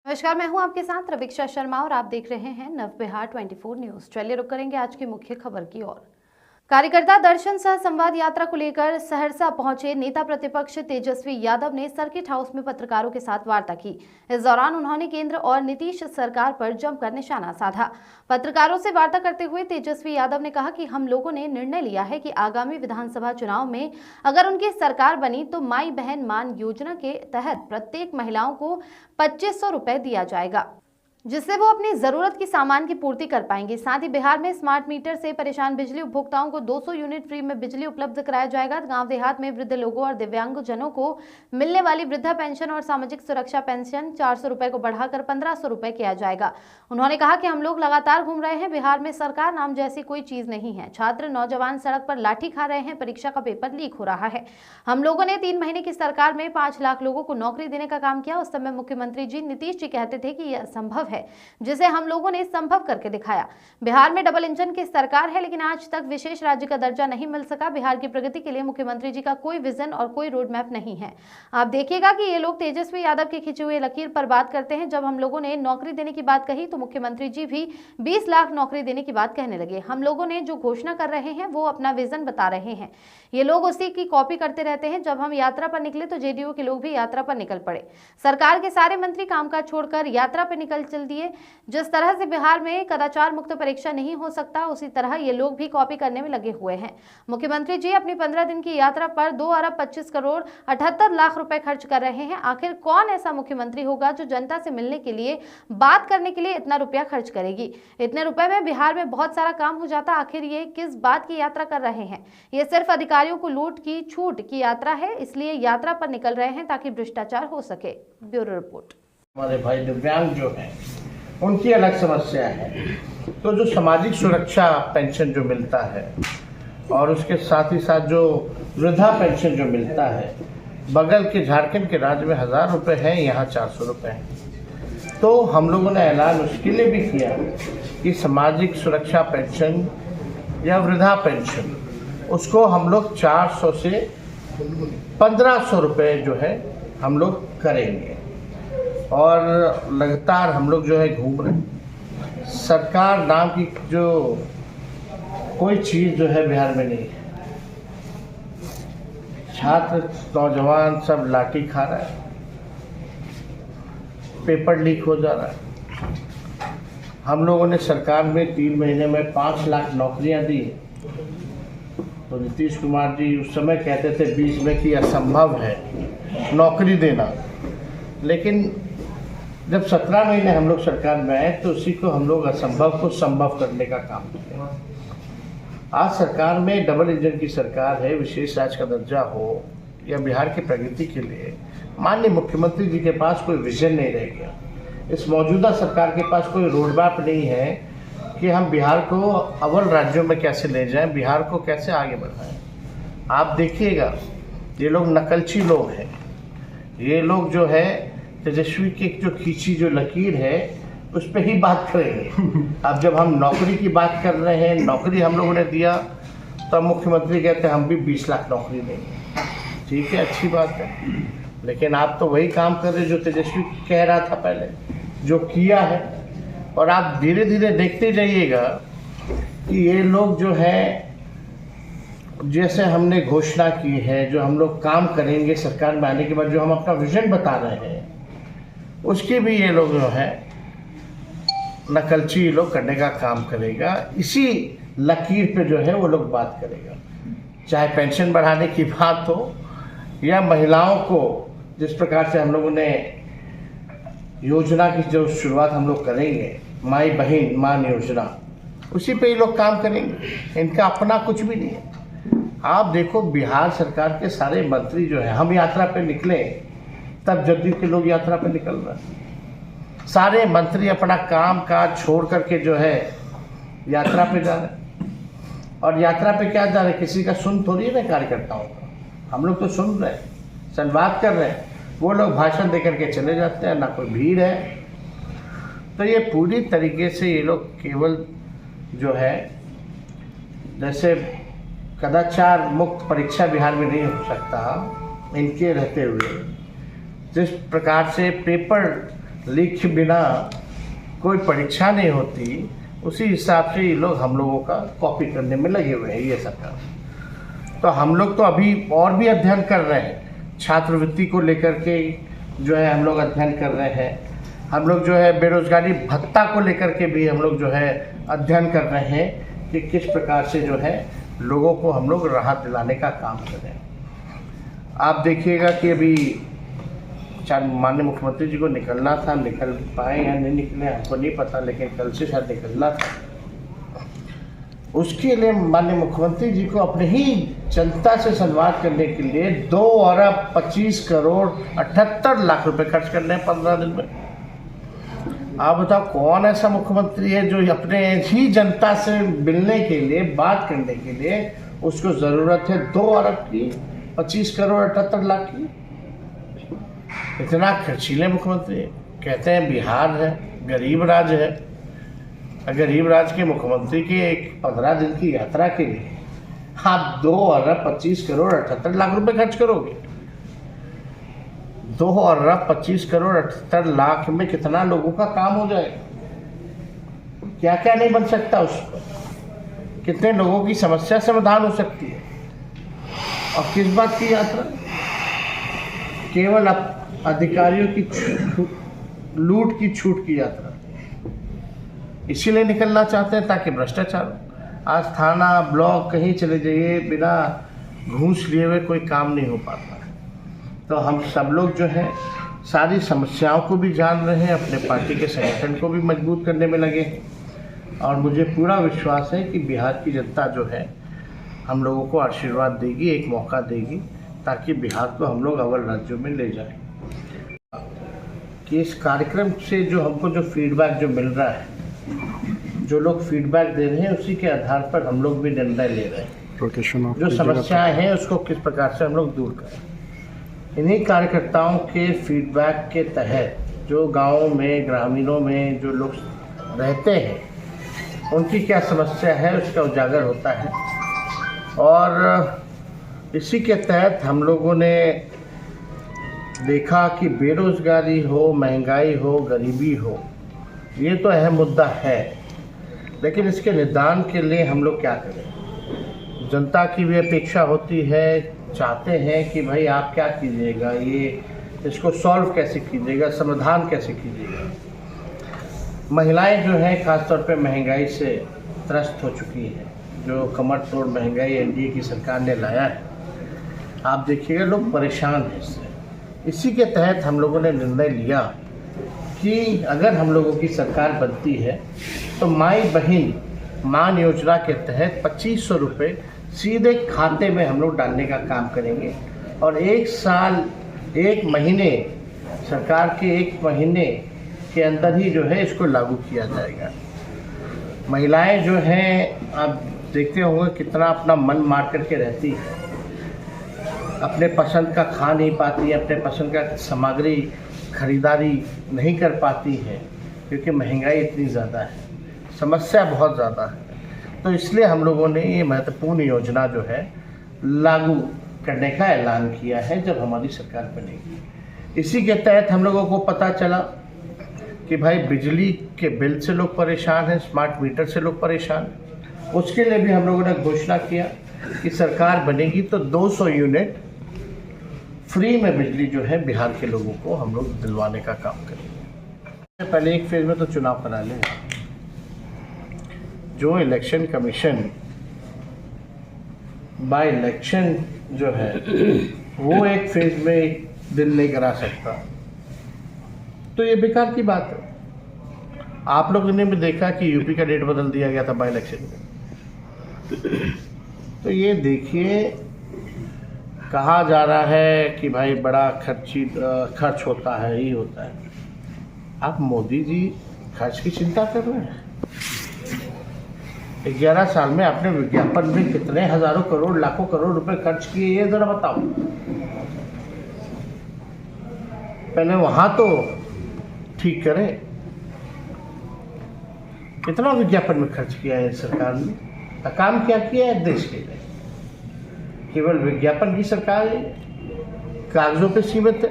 नमस्कार, मैं हूं आपके साथ रवीक्षा शर्मा और आप देख रहे हैं नवबिहार 24 न्यूज। चलिए रुक करेंगे आज की मुख्य खबर की ओर। कार्यकर्ता दर्शन सह संवाद यात्रा को लेकर सहरसा पहुंचे नेता प्रतिपक्ष तेजस्वी यादव ने सर्किट हाउस में पत्रकारों के साथ वार्ता की। इस दौरान उन्होंने केंद्र और नीतीश सरकार पर जमकर निशाना साधा। पत्रकारों से वार्ता करते हुए तेजस्वी यादव ने कहा कि हम लोगों ने निर्णय लिया है कि आगामी विधानसभा चुनाव में अगर उनकी सरकार बनी तो माई बहन मान योजना के तहत प्रत्येक महिलाओं को 2500 रुपए दिया जाएगा, जिससे वो अपनी जरूरत की सामान की पूर्ति कर पाएंगे। साथ ही बिहार में स्मार्ट मीटर से परेशान बिजली उपभोक्ताओं को 200 यूनिट फ्री में बिजली उपलब्ध कराया जाएगा। गांव देहात में वृद्ध लोगों और दिव्यांगजनों को मिलने वाली वृद्धा पेंशन और सामाजिक सुरक्षा पेंशन 400 रुपए को बढ़ाकर 1500 रुपए किया जाएगा। उन्होंने कहा कि हम लोग लगातार घूम रहे हैं, बिहार में सरकार नाम जैसी कोई चीज नहीं है। छात्र नौजवान सड़क पर लाठी खा रहे हैं, परीक्षा का पेपर लीक हो रहा है। हम लोगों ने 3 महीने की सरकार में 5 लाख लोगों को नौकरी देने का काम किया। उस समय मुख्यमंत्री जी नीतीश जी कहते थे कि यह संभव है, जिसे हम लोगों ने संभव करके दिखाया। बिहार में डबल इंजन की सरकार है, लेकिन आज तक विशेष राज्य का दर्जा नहीं मिल सका। बिहार की प्रगति के लिए मुख्यमंत्री जी का कोई विजन और कोई रोड मैप नहीं है। आप देखिएगा कि ये लोग तेजस्वी यादव के खींचे हुए लकीर पर बात करते हैं। जब हम लोगों ने नौकरी देने की बात कही तो मुख्यमंत्री जी भी 20 लाख नौकरी देने की बात कहने लगे। हम लोगों ने जो घोषणा कर रहे हैं वो अपना विजन बता रहे हैं, ये लोग उसी की कॉपी करते रहते हैं। जब हम यात्रा पर निकले तो जेडीयू के लोग भी यात्रा पर निकल पड़े। सरकार के सारे मंत्री कामकाज छोड़कर यात्रा पर निकल चल दिए। जिस तरह से बिहार में कदाचार मुक्त परीक्षा नहीं हो सकता, उसी तरह ये लोग भी कॉपी करने में लगे हुए हैं। मुख्यमंत्री जी अपनी 15 दिन की यात्रा पर 2 अरब 25 करोड़ 78 लाख रुपए खर्च कर रहे हैं। आखिर कौन ऐसा मुख्यमंत्री होगा जो जनता से मिलने के लिए, बात करने के लिए इतना रुपया खर्च करेगी? इतने रुपए में बिहार में बहुत सारा काम हो जाता। आखिर ये किस बात की यात्रा कर रहे हैं? ये सिर्फ अधिकारियों को लूट की छूट की यात्रा है, इसलिए यात्रा पर निकल रहे हैं ताकि भ्रष्टाचार हो सके। Bureau report. हमारे भाई दिव्यांग जो हैं उनकी अलग समस्या है। तो जो सामाजिक सुरक्षा पेंशन जो मिलता है और उसके साथ ही साथ जो वृद्धा पेंशन जो मिलता है, बगल के झारखंड के राज्य में 1000 रुपये है, यहाँ 400 रुपये है। तो हम लोगों ने ऐलान उसके लिए भी किया कि सामाजिक सुरक्षा पेंशन या वृद्धा पेंशन उसको हम लोग 400 से 1500 रुपये जो है हम लोग करेंगे। और लगातार हम लोग जो है घूम रहे हैं। सरकार नाम की जो कोई चीज़ जो है बिहार में नहीं है। छात्र नौजवान सब लाठी खा रहा है, पेपर लीक हो जा रहा है। हम लोगों ने सरकार में 3 महीने में 5 लाख नौकरियां दी। तो नीतीश कुमार जी उस समय कहते थे बीच में कि असंभव है नौकरी देना, लेकिन जब 17 महीने हम लोग सरकार में आए तो उसी को हम लोग असंभव को संभव करने का काम किया। आज सरकार में डबल इंजन की सरकार है, विशेष राज्य का दर्जा हो या बिहार की प्रगति के लिए माननीय मुख्यमंत्री जी के पास कोई विजन नहीं रह गया। इस मौजूदा सरकार के पास कोई रोड मैप नहीं है कि हम बिहार को अव्वल राज्यों में कैसे ले जाएं, बिहार को कैसे आगे बढ़ाएं। आप देखिएगा ये लोग नकलची लोग हैं। ये लोग जो है तेजस्वी की जो खींची जो लकीर है उस पर ही बात करेंगे। अब जब हम नौकरी की बात कर रहे हैं, नौकरी हम लोगों ने दिया तो मुख्यमंत्री कहते हैं हम भी 20 लाख नौकरी देंगे। ठीक है, अच्छी बात है, लेकिन आप तो वही काम कर रहे जो तेजस्वी कह रहा था पहले, जो किया है। और आप धीरे धीरे देखते जाइएगा कि ये लोग जो है जैसे हमने घोषणा की है, जो हम लोग काम करेंगे सरकार में आने के बाद, जो हम अपना विजन बता रहे हैं, उसके भी ये लोग जो है नकलची लोग करने का काम करेगा। इसी लकीर पे जो है वो लोग बात करेगा, चाहे पेंशन बढ़ाने की बात हो या महिलाओं को जिस प्रकार से हम लोगों ने योजना की जो शुरुआत हम लोग करेंगे, माई बहन मान योजना, उसी पे ये लोग काम करेंगे। इनका अपना कुछ भी नहीं है। आप देखो बिहार सरकार के सारे मंत्री जो है, हम यात्रा पे निकले तब जदयू के लोग यात्रा पे निकल रहे हैं। सारे मंत्री अपना काम काज छोड़ करके जो है यात्रा पे जा रहे हैं। और यात्रा पे क्या जा रहे हैं, किसी का सुन थोड़ी है कार्यकर्ताओं का। हम लोग तो सुन रहे हैं, संवाद कर रहे हैं, वो लोग भाषण दे करके चले जाते हैं, ना कोई भीड़ है। तो ये पूरी तरीके से ये लोग केवल जो है जैसे कदाचार मुक्त परीक्षा बिहार में नहीं हो सकता, इनके रहते हुए जिस प्रकार से पेपर लिख बिना कोई परीक्षा नहीं होती, उसी हिसाब से ये लोग हम लोगों का कॉपी करने में लगे हुए हैं ये सरकार। तो हम लोग तो अभी और भी अध्ययन कर रहे हैं, छात्रवृत्ति को लेकर के जो है हम लोग अध्ययन कर रहे हैं। हम लोग जो है बेरोजगारी भत्ता को लेकर के भी हम लोग जो है अध्ययन कर रहे हैं कि किस प्रकार से जो है लोगों को हम लोग राहत दिलाने का काम करें। आप देखिएगा कि अभी माननीय मुख्यमंत्री जी को निकलना था, निकल पाए या नहीं निकले हमको नहीं पता, लेकिन कल से शायद निकलना था। उसके लिए माननीय मुख्यमंत्री जी को अपने ही जनता से संवाद करने के लिए 2 अरब 25 करोड़ 78 लाख रुपए खर्च करने हैं 15 दिन में। आप बताओ कौन ऐसा मुख्यमंत्री है जो अपने ही जनता से मिलने के लिए, बात करने के लिए उसको ज़रूरत है 2 अरब की 25 करोड़ 78 लाख की। इतना खर्चीले मुख्यमंत्री। कहते हैं बिहार है, गरीब राज्य है। गरीब राज्य के मुख्यमंत्री की एक 15 दिन की यात्रा के लिए आप 2 अरब 25 करोड़ 78 लाख रुपए खर्च करोगे। 2 अरब 25 करोड़ 78 लाख में कितना लोगों का काम हो जाएगा, क्या क्या नहीं बन सकता उस पर, कितने लोगों की समस्या समाधान हो सकती है। और किस बात की यात्रा, केवल अधिकारियों की लूट की छूट की यात्रा, इसीलिए निकलना चाहते हैं ताकि भ्रष्टाचार। आज थाना ब्लॉक कहीं चले जाइए, बिना घूस लिए हुए कोई काम नहीं हो पाता। तो हम सब लोग जो है सारी समस्याओं को भी जान रहे हैं, अपने पार्टी के संगठन को भी मजबूत करने में लगे हैं। और मुझे पूरा विश्वास है कि बिहार की जनता जो है हम लोगों को आशीर्वाद देगी, एक मौका देगी, ताकि बिहार को हम लोग अव्वल राज्यों में ले जाएं। कि इस कार्यक्रम से जो हमको जो फीडबैक जो मिल रहा है, जो लोग फीडबैक दे रहे हैं, उसी के आधार पर हम लोग भी निर्णय ले रहे हैं। जो समस्याएं हैं उसको किस प्रकार से हम लोग दूर करें। इन्हीं कार्यकर्ताओं के फीडबैक के तहत जो गाँव में, ग्रामीणों में जो लोग रहते हैं उनकी क्या समस्या है उसका उजागर होता है। और इसी के तहत हम लोगों ने देखा कि बेरोजगारी हो, महंगाई हो, गरीबी हो, ये तो अहम मुद्दा है, लेकिन इसके निदान के लिए हम लोग क्या करें। जनता की भी अपेक्षा होती है, चाहते हैं कि भाई आप क्या कीजिएगा, ये इसको सॉल्व कैसे कीजिएगा, समाधान कैसे कीजिएगा। महिलाएं जो हैं खासतौर पे महंगाई से त्रस्त हो चुकी हैं। जो कमर तोड़ महंगाई एनडीए की सरकार ने लाया है, आप देखिएगा लोग परेशान हैं इससे। इसी के तहत हम लोगों ने निर्णय लिया कि अगर हम लोगों की सरकार बनती है तो माई बहन मान योजना के तहत 2500 रुपये सीधे खाते में हम लोग डालने का काम करेंगे। और 1 साल 1 महीने, सरकार के 1 महीने के अंदर ही जो है इसको लागू किया जाएगा। महिलाएं जो हैं आप देखते होंगे कितना अपना मन मार करके रहती है, अपने पसंद का खा नहीं पाती है, अपने पसंद का सामग्री खरीदारी नहीं कर पाती है, क्योंकि महंगाई इतनी ज़्यादा है, समस्या बहुत ज़्यादा है। तो इसलिए हम लोगों ने ये महत्वपूर्ण योजना जो है लागू करने का ऐलान किया है जब हमारी सरकार बनेगी। इसी के तहत हम लोगों को पता चला कि भाई बिजली के बिल से लोग परेशान हैं, स्मार्ट मीटर से लोग परेशान हैं। उसके लिए भी हम लोगों ने घोषणा किया कि सरकार बनेगी तो 200 यूनिट फ्री में बिजली जो है बिहार के लोगों को हम लोग दिलवाने का काम करेंगे। पहले एक फेज में तो चुनाव करा लें। जो इलेक्शन कमीशन बाय इलेक्शन जो है वो एक फेज में एक दिन नहीं करा सकता, तो ये बेकार की बात है। आप लोगों ने भी देखा कि यूपी का डेट बदल दिया गया था बाय इलेक्शन में। तो ये देखिए, कहा जा रहा है कि भाई बड़ा खर्च होता है, ये होता है। आप मोदी जी खर्च की चिंता कर रहे हैं। 11 साल में आपने विज्ञापन में कितने हजारों करोड़, लाखों करोड़ रुपए खर्च किए, ये जरा बताओ। पहले वहां तो ठीक करें। कितना विज्ञापन में खर्च किया है सरकार ने, काम क्या किया है देश के लिए? केवल विज्ञापन की सरकार है, कागजों पे सीमित है।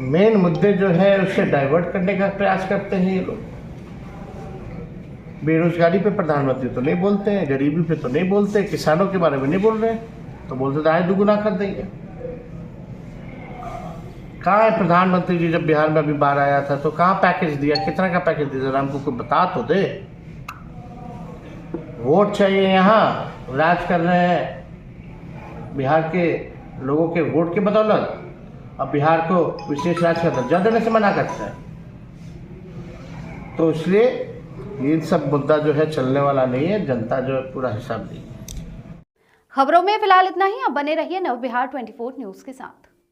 मेन मुद्दे जो है उससे डाइवर्ट करने का प्रयास करते हैं ये लोग। बेरोजगारी पे प्रधानमंत्री तो नहीं बोलते हैं, गरीबी पे तो नहीं बोलते, किसानों के बारे में नहीं बोल रहे हैं, तो बोलते आए दुगुना कर देंगे। कहाँ है प्रधानमंत्री जी? जब बिहार में अभी बाढ़ आया था तो कहाँ पैकेज दिया, कितना का पैकेज दिया? जरा हमको कोई बता तो दे। वोट चाहिए, यहाँ राज कर रहे हैं बिहार के लोगों के वोट के बदौलत, अब बिहार को विशेष राज्य का दर्जा देने से मना करते हैं। तो इसलिए ये सब मुद्दा जो है चलने वाला नहीं है, जनता जो है पूरा हिसाब देगी। खबरों में फिलहाल इतना ही। अब बने रहिए नव बिहार 24 न्यूज के साथ।